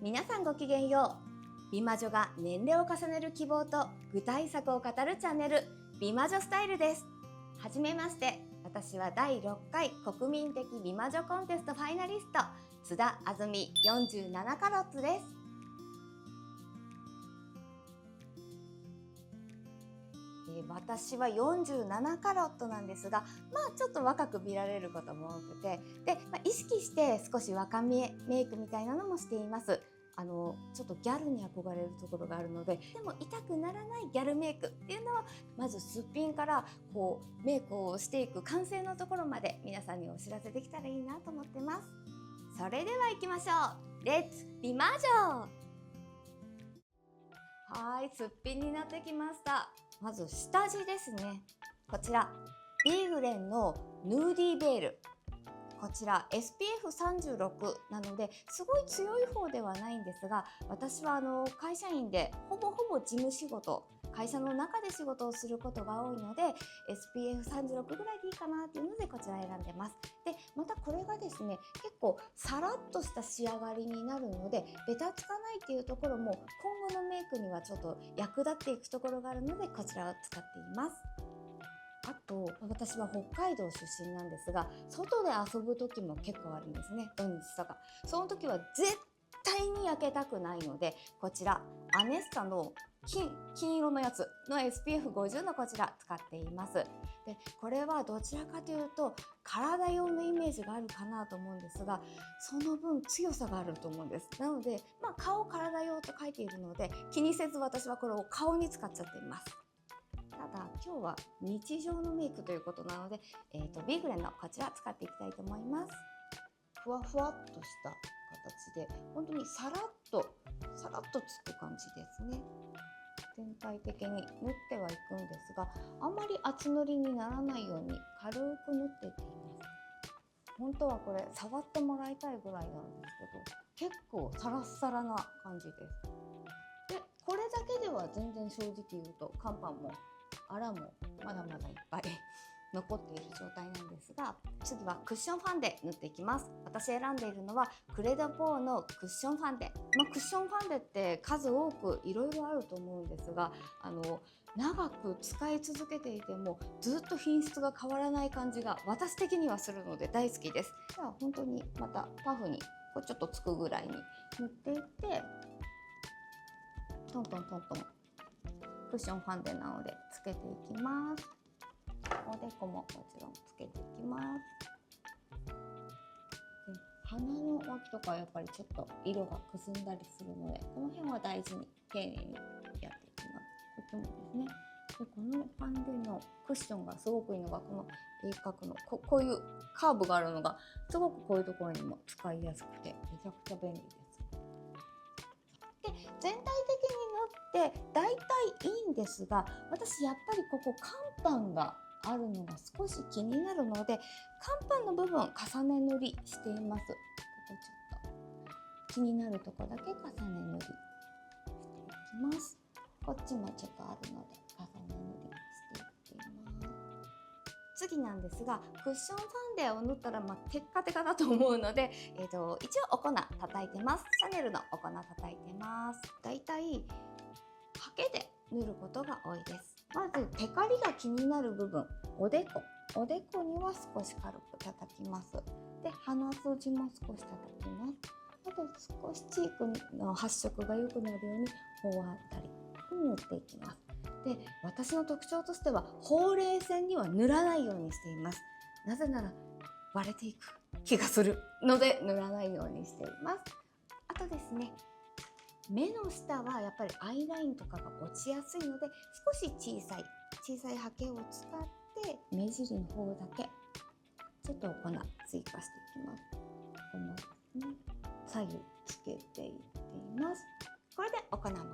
皆さんごきげんよう。美魔女が年齢を重ねる希望と具体策を語るチャンネル、美魔女スタイルです。はじめまして、私は第6回国民的美魔女コンテストファイナリスト、津田あずみ47カラッツです。私は47カラットなんですが、ちょっと若く見られることも多くて、で、意識して少し若めメイクみたいなのもしています。ちょっとギャルに憧れるところがあるので、でも痛くならないギャルメイクっていうのは、まずすっぴんからメイクをしていく完成のところまで皆さんにお知らせできたらいいなと思ってます。それでは行きましょう。レッツ美魔女。はい、すっぴんになってきました。まず下地ですね。こちらビーグレンのヌーディーベール。こちら SPF36 なのですごい強い方ではないんですが、私は会社員でほぼ事務仕事、会社の中で仕事をすることが多いので SPF36 ぐらいでいいかなっていうのでこちら選んでます。でまたこれがですね、結構サラッとした仕上がりになるのでベタつかないっていうところも今後のメイクにはちょっと役立っていくところがあるのでこちらを使っています。あと私は北海道出身なんですが、外で遊ぶ時も結構あるんですね、土日とか。その時は絶対に焼けたくないので、こちらアネスタの金色のやつの SPF50 のこちら使っています。でこれはどちらかというと体用のイメージがあるかなと思うんですが、その分強さがあると思うんです。なので、顔体用と書いているので気にせず私はこれを顔に使っちゃっています。ただ今日は日常のメイクということなので、ビーグレンのこちら使っていきたいと思います。ふわふわっとした形で本当にサラッとつく感じですね。全体的に塗ってはいくんですが、あんまり厚塗りにならないように軽く塗っていっています。本当はこれ触ってもらいたいぐらいなんですけど、結構サラッサラな感じです。でこれだけでは全然正直言うと乾パンもあらもまだまだいっぱい残っている状態なんですが、次はクッションファンデ塗っていきます。私選んでいるのはクレドポーのクッションファンデ。クッションファンデって数多くいろいろあると思うんですが、長く使い続けていてもずっと品質が変わらない感じが私的にはするので大好きです。では本当にまたパフにちょっとつくぐらいに塗っていって、トントンクッションファンデなのでつけていきます。おでこももちろんつけていきます。で鼻の脇とかはやっぱりちょっと色がくすんだりするので、この辺は大事に丁寧にやっていきます。こっちもですね。でこのファンデのクッションがすごくいいのが、この鋭角のこういうカーブがあるのがすごくこういうところにも使いやすくてめちゃくちゃ便利です。で全体的に塗って大体いいんですが、私やっぱりここ乾パンがあるのが少し気になるので、乾パンの部分重ね塗りしています。ここちょっと気になるところだけ重ね塗りしていきます。こっちもちょっとあるので重ね塗りしていっています。次なんですが、クッションファンデを塗ったらテッカテカだと思うので、一応お粉叩いてます。シャネルのお粉叩いてます。だいたいハケで塗ることが多いです。まずテカリが気になる部分、おでこには少し軽く叩きます。で鼻筋も少し叩きます。あと少しチークの発色が良くなるように頬あたり塗っていきます。で私の特徴としてはほうれい線には塗らないようにしています。なぜなら割れていく気がするので塗らないようにしています。あとですね、目の下はやっぱりアイラインとかが落ちやすいので、少し小さいハケを使って目尻の方だけちょっとお粉追加していきます。このですね、左右つけていっています。これでお粉も完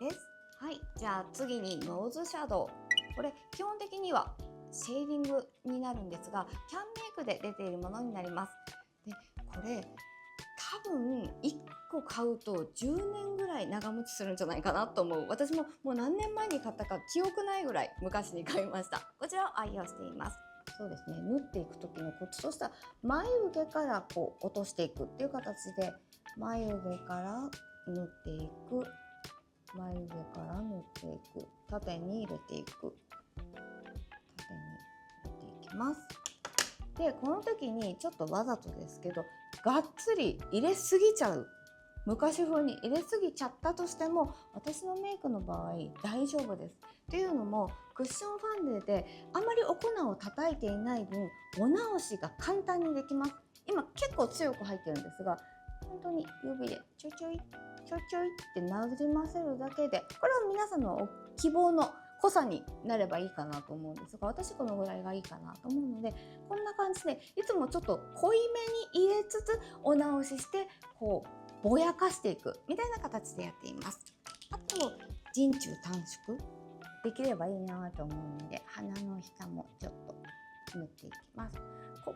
成です。はい、じゃあ次にノーズシャドウ。これ基本的にはシェーディングになるんですが、キャンメイクで出ているものになります。でこれ多分1個買うと10年ぐらい長持ちするんじゃないかなと思う。私ももう何年前に買ったか記憶ないぐらい昔に買いました。こちらを愛用しています。そうですね、縫っていく時のコツとしては前受けから落としていくっていう形で眉毛から塗っていく、眉毛から塗っていく、縦に入れていく、縦に入れていきます。でこの時にちょっとわざとですけどがっつり入れすぎちゃう、昔風に入れすぎちゃったとしても私のメイクの場合大丈夫です。っていうのもクッションファンデであまりお粉を叩いていない分お直しが簡単にできます。今結構強く入ってるんですが、本当に指でちょいちょいちょいちょいってなじませるだけで、これは皆さんの希望の濃さになればいいかなと思うんですが、私このぐらいがいいかなと思うので、こんな感じでいつもちょっと濃いめに入れつつお直ししてこうぼやかしていくみたいな形でやっています。あと人中短縮できればいいなと思うので、鼻の下もちょっと塗っていきます。ここ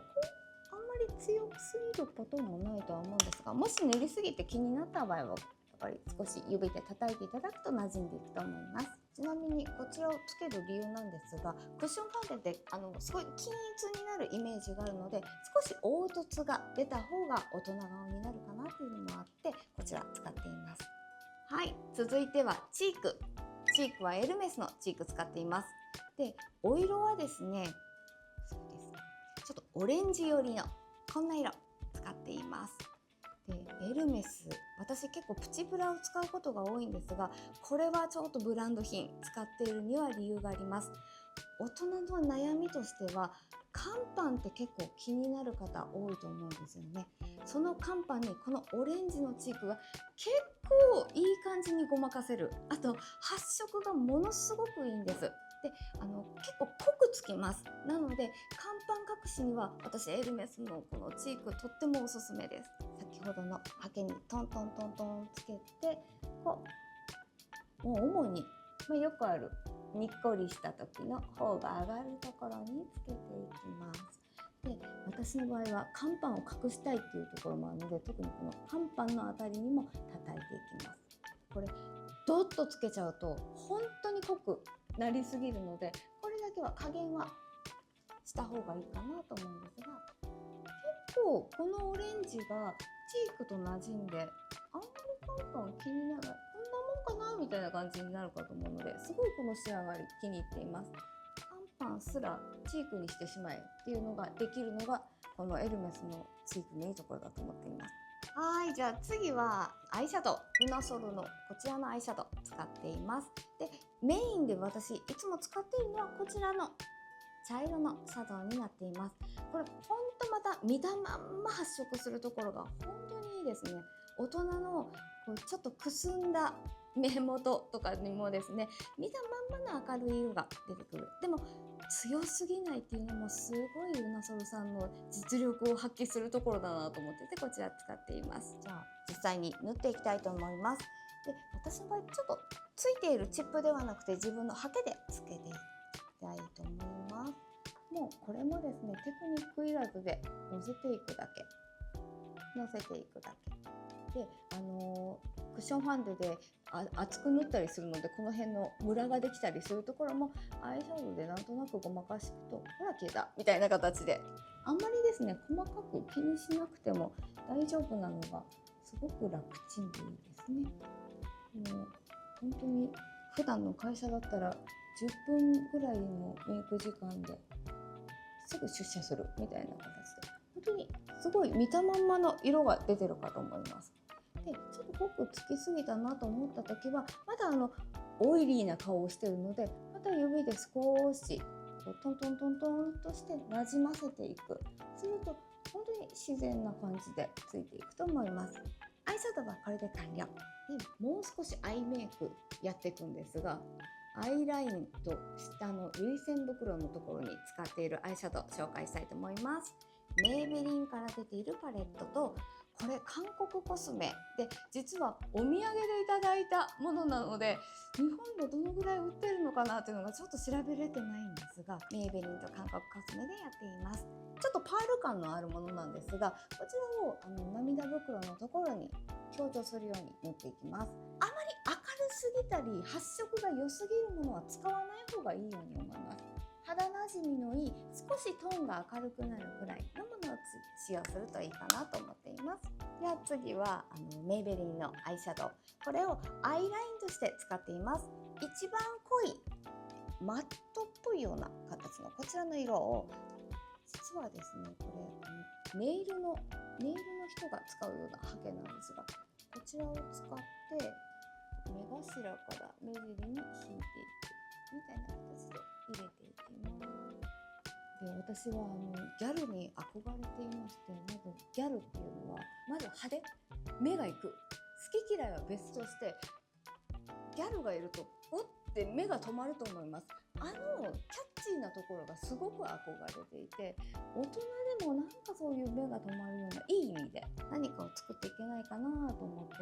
あんまり強すぎることもないとは思うんですが、もし塗りすぎて気になった場合はやっぱり少し指で叩いていただくと馴染んでいくと思います。ちなみにこちらをつける理由なんですが、クッションファンデってすごい均一になるイメージがあるので、少し凹凸が出た方が大人顔になるかなというのもあってこちら使っています。はい、続いてはチーク。チークはエルメスのチーク使っています。でお色はですね、そうです、ちょっとオレンジ寄りのこんな色使っています。でエルメス、私結構プチプラを使うことが多いんですが、これはちょっとブランド品使っているには理由があります。大人の悩みとしては乾パンって結構気になる方多いと思うんですよね。その乾パンにこのオレンジのチークが結構いい感じにごまかせる。あと発色がものすごくいいんです。で結構濃くつきます。なので乾パン隠しには私エルメスのこのチークとってもおすすめです。先ほどのハケにトントントントンつけて、こうもう主に、よくあるにっこりした時の方が上がるところにつけていきます。で私の場合は乾パンを隠したいっていうところもあるので、特にこの乾パンのあたりにも叩いていきます。これドッとつけちゃうと本当に濃くなりすぎるので、これだけは加減はした方がいいかなと思うんですが、結構このオレンジがチークと馴染んで、あんまり乾パン気にならない、こんなもんかなみたいな感じになるかと思うので、すごいこの仕上がり気に入っています。乾パンすらチークにしてしまえっていうのができるのがこのエルメスのチークのいいところだと思っています。はい、じゃあ次はアイシャドウ、ルナソルのこちらのアイシャドウ使っています。でメインで私いつも使っているのはこちらの茶色のシャドウになっています。これほんとまた見たまんま発色するところが本当にいいですね。大人のこうちょっとくすんだ目元とかにもですね、見たまんまの明るい色が出てくる。でも強すぎないっていうのもすごいルナソルさんの実力を発揮するところだなと思ってて、こちら使っています。じゃあ実際に塗っていきたいと思います。で私の場合ちょっとついているチップではなくて自分のハケでつけていきたいと思います。もうこれもですね、テクニックいらずで乗せていくだけ、乗せていくだけで、クッションファンデで厚く塗ったりするので、この辺のムラができたりするところもアイシャドウでなんとなくごまかしていくと、ほら消えたみたいな形で、あんまりですね細かく気にしなくても大丈夫なのがすごく楽ちんでいいですね。もう本当に普段の会社だったら10分ぐらいのメイク時間ですぐ出社するみたいな形で、本当にすごい見たまんまの色が出てるかと思います。でちょっと濃くつきすぎたなと思った時は、まだオイリーな顔をしているので、また指で少しこうトントントントンとしてなじませていく。すると本当に自然な感じでついていくと思います。アイシャドウはこれで完了。でもう少しアイメイクやっていくんですが、アイラインと下の涙腺袋のところに使っているアイシャドウ紹介したいと思います。メイベリンから出ているパレットと、これ韓国コスメで実はお土産でいただいたものなので、日本でどのぐらい売ってるのかなというのがちょっと調べれてないんですが、メイベリンと韓国コスメでやっています。ちょっとパール感のあるものなんですが、こちらを涙袋のところに強調するように塗っていきます。あまり明るすぎたり発色が良すぎるものは使わない方がいいように思います。肌なじみのいい少しトーンが明るくなるくらいのものを使用するといいかなと思っています。では次はメイベリンのアイシャドウ、これをアイラインとして使っています。一番濃いマットっぽいような形のこちらの色を、実はですねこれネイルの人が使うようなハケなんですが、こちらを使って目頭から目尻に引いていくみたいな形で入れていきます。で、私はギャルに憧れていまして、まずギャルっていうのはまず派手、目がいく、好き嫌いは別としてギャルがいるとおって目が止まると思います。キャッチーなところがすごく憧れていて、大人でもなんかそういう目が止まるようないい意味で何かを作っていけないかなと思って、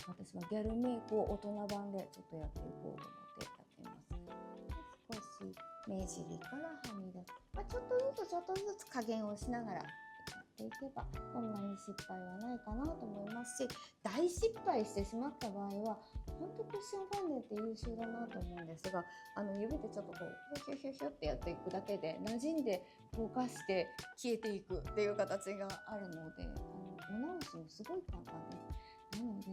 私はギャルメイクを大人版でちょっとやっていこうと思ってやっています。少し目尻からはみ出す、ちょっとずつ加減をしながらやっていけばそんなに失敗はないかなと思いますし、大失敗してしまった場合は本当クッションファンデって優秀だなと思うんですが、指でちょっとこうヒュヒュヒュヒュってやっていくだけで馴染んでぼかして消えていくっていう形があるので、お直しもすごい簡単です。なので、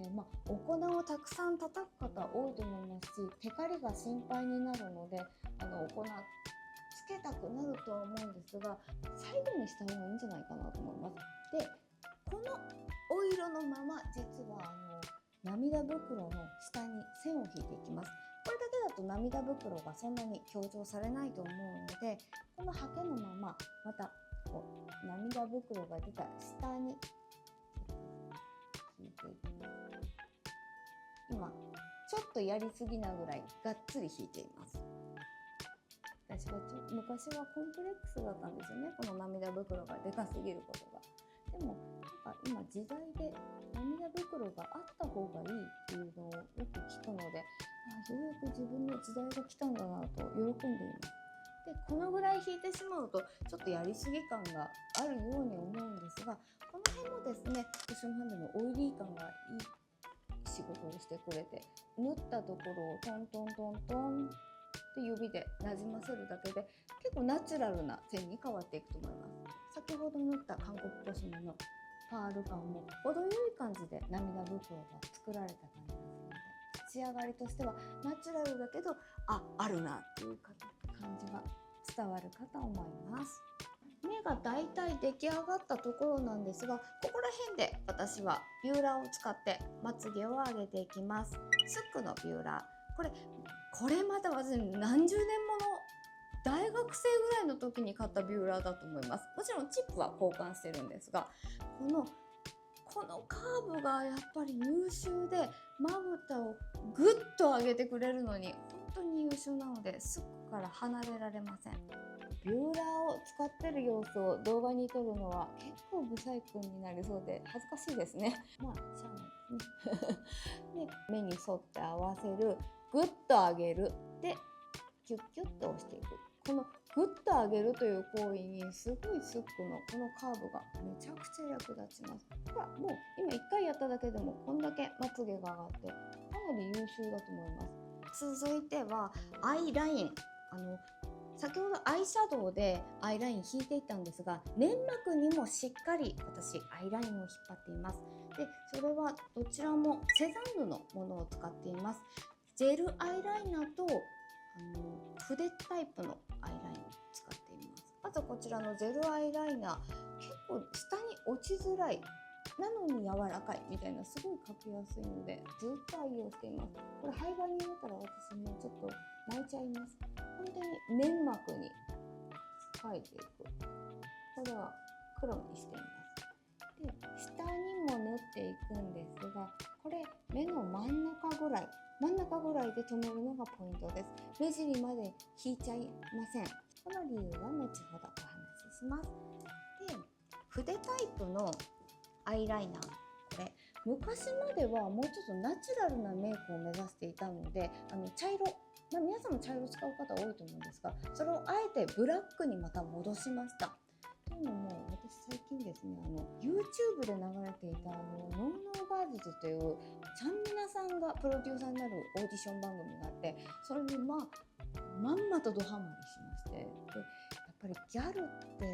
お粉をたくさん叩く方多いと思いますし、テカリが心配になるのでお粉つけたくなるとは思うんですが、最後にした方がいいんじゃないかなと思います。で、このお色のまま実は涙袋の下に線を引いていきます。これだけだと涙袋がそんなに強調されないと思うので、このハケのまままたこう涙袋が出た下に引いていきます。今ちょっとやりすぎなぐらいがっつり引いています。私は昔はコンプレックスだったんですよね、この涙袋がでかすぎることが。でも今時代で涙袋があった方がいいっていうのをよく聞くので、ようやく自分の時代が来たんだなと喜んでいます。で、このぐらい引いてしまうとちょっとやりすぎ感があるように思うんですが、この辺もですねクッションファンデのオイリー感がいい仕事をしてくれて、縫ったところをトントントントンって指でなじませるだけで結構ナチュラルな線に変わっていくと思います。先ほど縫った韓国コスメのパール感も程よい感じで涙袋が作られた感じがするので、仕上がりとしてはナチュラルだけどあるなっていう感じが伝わるかと思います。目がだいたい出来上がったところなんですが、ここら辺で私はビューラーを使ってまつげを上げていきます。スックのビューラー、これまた私何十年もの大学生ぐらいの時に買ったビューラーだと思います。もちろんチップは交換してるんですが、このカーブがやっぱり優秀で、まぶたをぐっと上げてくれるのに本当に優秀なので、スックから離れられません。ビューラーを使ってる様子を動画に撮るのは結構ブサイクになりそうで恥ずかしいですね。しゃあないですね。で、目に沿って合わせる、ぐっと上げる、でキュッキュッと押していく。このグッと上げるという行為にすごいスックのこのカーブがめちゃくちゃ役立ちます。ほら、もう今1回やっただけでもこんだけまつげが上がってかなり優秀だと思います。続いてはアイライン。先ほどアイシャドウでアイライン引いていったんですが、粘膜にもしっかり私アイラインを引っ張っています。で、それはどちらもセザンヌのものを使っています。ジェルアイライナーと筆タイプのアイラインを使っています。まずこちらのジェルアイライナー、結構下に落ちづらいなのに柔らかいみたいな、すごい描きやすいのでずっと愛用しています。これ廃盤になったら私もちょっと泣いちゃいます。本当に粘膜に描いていく。これは黒にしています。で、下にも縫っていくんですが、これ目の真ん中ぐらいで止めるのがポイントです。目尻まで引いちゃいません。この理由は後ほどお話しします。で、筆タイプのアイライナー、これ昔まではもうちょっとナチュラルなメイクを目指していたので、茶色、皆さんも茶色使う方多いと思うんですが、それをあえてブラックにまた戻しました。というのも、私最近ですね、YouTube で流れていたノーノーガールズというちゃんみなささんがプロデューサーになるオーディション番組があって、それにまんまとドハマりしまして、でやっぱりギャルって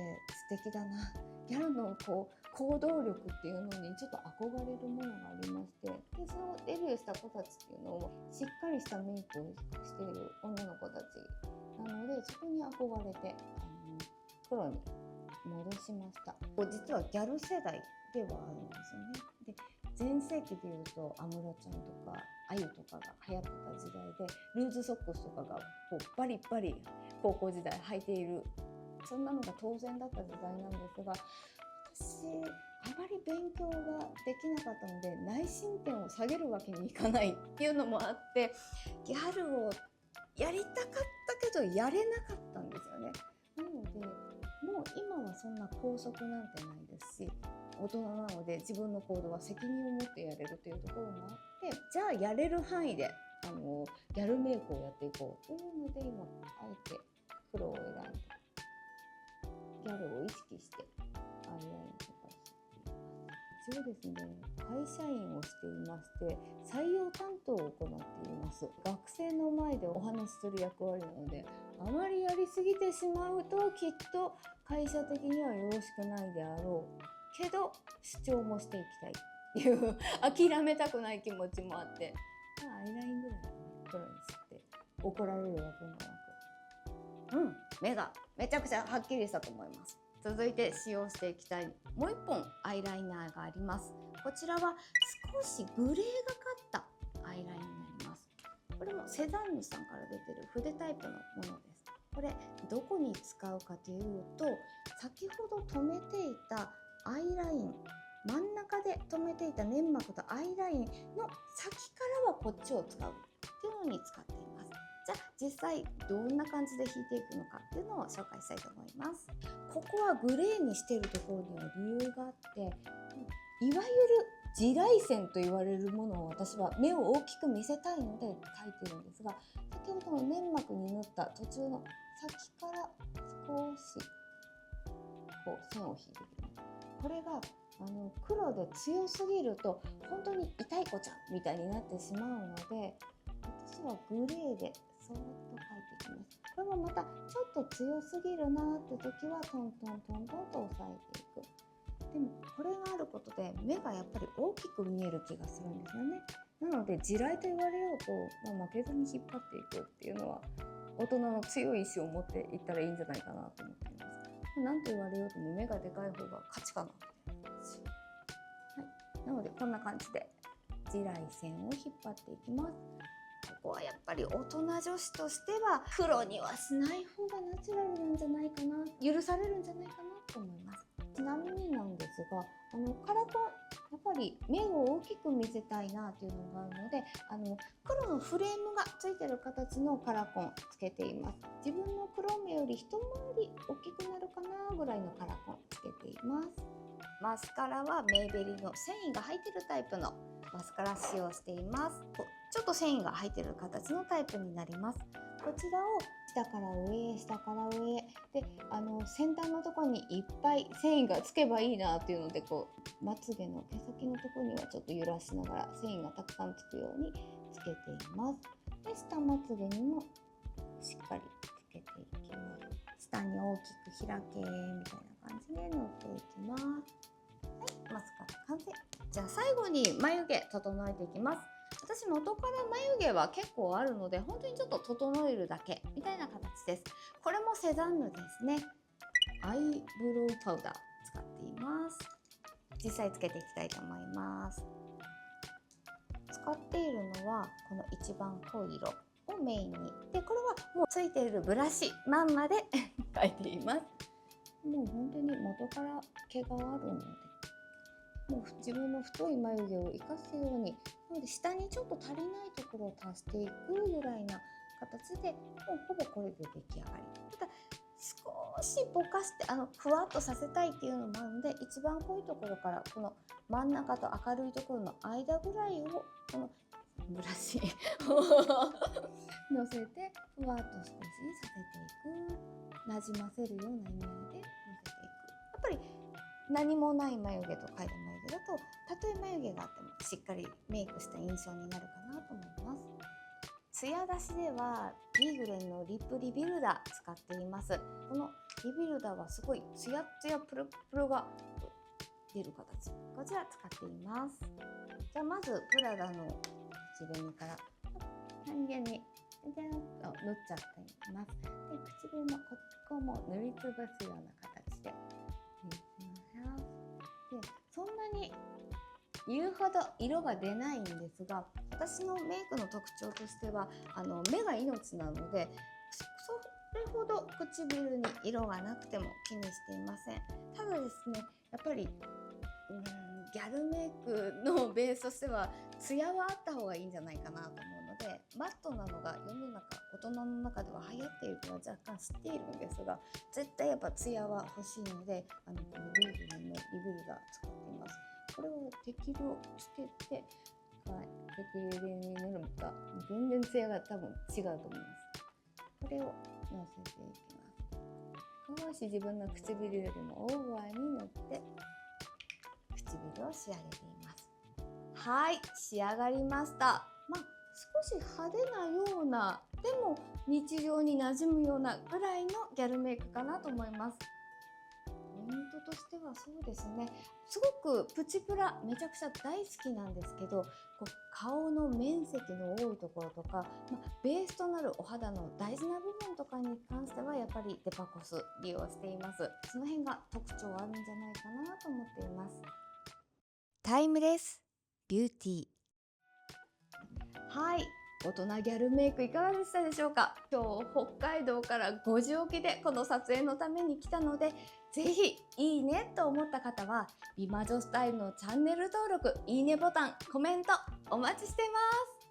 素敵だな、ギャルのこう行動力っていうのにちょっと憧れるものがありまして、でそのデビューした子たちっていうのをしっかりしたメイクをしている女の子たちなので、そこに憧れて黒に戻しました。実はギャル世代ではあるんですよね。で全盛期でいうと安室ちゃんとかあゆとかが流行ってた時代で、ルーズソックスとかがこうバリバリ高校時代履いている、そんなのが当然だった時代なんですが、私あまり勉強ができなかったので内申点を下げるわけにいかないっていうのもあって、ギャルをやりたかったけどやれなかったんですよね。なのでもう今はそんな校則なんてないですし、大人なので自分の行動は責任を持ってやれるというところもあって、じゃあやれる範囲でギャルメイクをやっていこうというので、今あえて黒を選んでギャルを意識してアイラインとかしています。一応ですね、会社員をしていまして、採用担当を行っています。学生の前でお話しする役割なので、あまりやりすぎてしまうときっと会社的にはよろしくないであろうけど、主張もしていきたいっていう諦めたくない気持ちもあって、アイラインぐらい黒にして怒られるわけもなく、目がめちゃくちゃはっきりしたと思います。続いて使用していきたいもう一本アイライナーがあります。こちらは少しグレーがかったアイラインになります。これもセザンヌさんから出てる筆タイプのものです。これどこに使うかというと、先ほど留めていたアイライン、真ん中で留めていた粘膜とアイラインの先からはこっちを使うっていうのに使っています。じゃあ実際どんな感じで引いていくのかっていうのを紹介したいと思います。ここはグレーにしているところには理由があって、いわゆる地雷線と言われるものを私は目を大きく見せたいので描いてるんですが、先ほどの粘膜に塗った途中の先から少しこう線を引いていきます。これが黒で強すぎると本当に痛い子ちゃんみたいになってしまうので、私はグレーでそーっと描いていきます。これもまたちょっと強すぎるなって時はトントントントンと押さえていく。でもこれがあることで目がやっぱり大きく見える気がするんですよね。なので地雷と言われようと、負けずに引っ張っていくっていうのは大人の強い意志を持っていったらいいんじゃないかなと思っています。なんと言われようとも目がでかい方が勝ちかなみたいな感じ。はい、なのでこんな感じで地雷線を引っ張っていきます。ここはやっぱり大人女子としては黒にはしない方がナチュラルなんじゃないかな、許されるんじゃないかなと思います。ちなみになんですが、カラコンやっぱり目を大きく見せたいなというのがあるので、黒のフレームがついてる形のカラコンつけています。自分の黒目より一回り大きくなるかなぐらいのカラコンつけています。マスカラはメイベリの繊維が入っているタイプのマスカラ使用しています。ちょっと繊維が入っている形のタイプになります。こちらを下から上、下から上で、先端のところにいっぱい繊維がつけばいいなっていうので、こうまつげの毛先のところにはちょっと揺らしながら繊維がたくさんつくようにつけています。で、下まつげにもしっかりつけていきます。下に大きく開けみたいな感じで塗っていきます。はい、マスカラ完成。じゃあ最後に眉毛整えていきます。私元から眉毛は結構あるので、本当にちょっと整えるだけみたいな形です。これもセザンヌですね。アイブロウパウダー使っています。実際つけていきたいと思います。使っているのはこの一番濃い色をメインに、でこれはもうついているブラシまんまで描いています。もう本当に元から毛があるので、もう自分の太い眉毛を生かすように、なので下にちょっと足りないところを足していくぐらいな形で、もうほぼこれで出来上がり。ただ少しぼかしてふわっとさせたいっていうのもあるので、一番濃いところからこの真ん中と明るいところの間ぐらいをこのブラシを乗せてふわっと少しさせていく、なじませるような意味合いで乗せていく。やっぱり何もない眉毛と描いた眉けだと、たとえ眉毛があってもしっかりメイクした印象になるかなと思います。ツヤ出しではビーグレンのリップリビルダー使っています。このリビルダーはすごいツヤツヤプルプルが出る形、こちら使っています。じゃあまずプラダの口紅から何気に塗っちゃっています。で、唇のここも塗りつぶすような形で塗ります。で、そんなに言うほど色が出ないんですが、私のメイクの特徴としては目が命なので、それほど唇に色がなくても気にしていません。ただですね、やっぱりギャルメイクのベースとしてはツヤはあった方がいいんじゃないかなと思うので、マットなのが世の中大人の中では流行っているとは若干知っているんですが、絶対やっぱツヤは欲しいので、このビーグレンのリビルダー使っています。これを適量つけて、適量に塗るのか全然ツヤが多分違うと思います。これをのせていきます。少し自分の唇よりもオーバーに塗って唇を仕上げています。はい、仕上がりました。少し派手なような、でも日常に馴染むようなぐらいのギャルメイクかなと思います。ポイントとしてはそうですね、すごくプチプラめちゃくちゃ大好きなんですけど、顔の面積の多いところとか、ベースとなるお肌の大事な部分とかに関してはやっぱりデパコス利用しています。その辺が特徴あるんじゃないかなと思っています。タイムレスビューティー。はい、大人ギャルメイクいかがでしたでしょうか。今日北海道から5時起きでこの撮影のために来たので、ぜひいいねと思った方は美魔女スタイルのチャンネル登録、いいねボタン、コメントお待ちしてます。